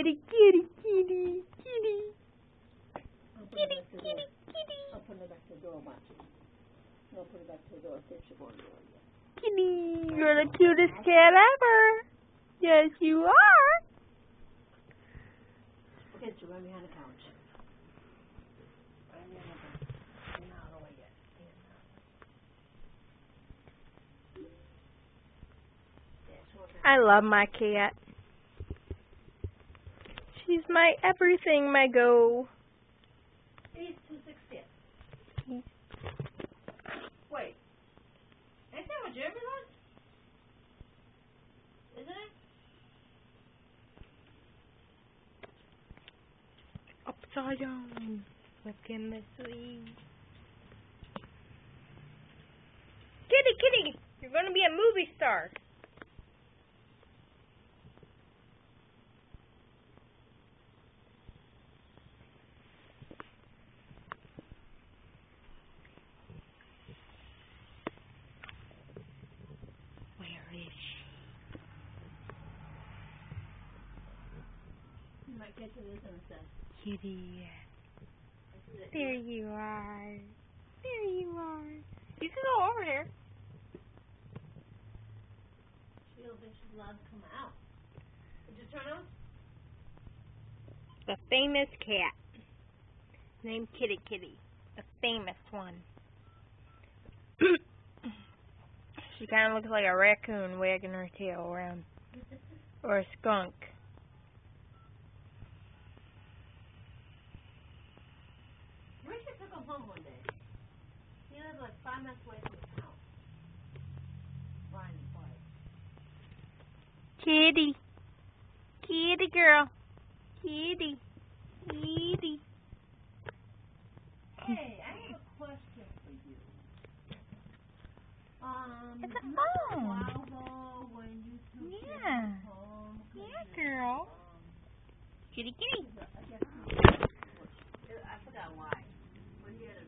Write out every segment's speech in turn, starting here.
kitty, kitty, kitty, kitty. Kitty, kitty, kitty. I'll put it back to the door, watch it. I'll put it back to the door, fix your door. Kitty, you're the cutest cat ever. Yes, you are. Okay, so run behind the couch. Run behind the couch. Stand out of the way yet. Stand out. I love my cat. She's my everything, my go. He's 260. Wait. Ain't that what Jeremy wants? Isn't it? Upside down. Look in the sleeve. Kitty, kitty, you're going to be a movie star. Where is she? You might get to this in a sec. Kitty. There you are. There you are. You can go over here. She don't think she's allowed to come out. Did you turn on? The famous cat. Named Kitty Kitty. The famous one. She kind of looks like a raccoon wagging her tail around. Or a skunk. Richard took him home one day. He lived like 5 minutes away from his house. Ryan and quiet. Kitty. Kitty girl. Kitty. Kitty. Hey, I have a question for you. It's a not a phone. while ago when you two Yeah. came home. Yeah, girl. Kitty kitty. I guess I forgot why. When you had a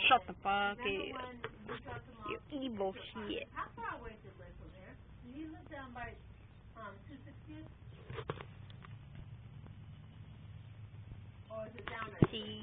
Shut the fuck remember up. when you dropped him off? You evil shit. How far away did they live from here? Did he live down by 260th? Or is it down at See.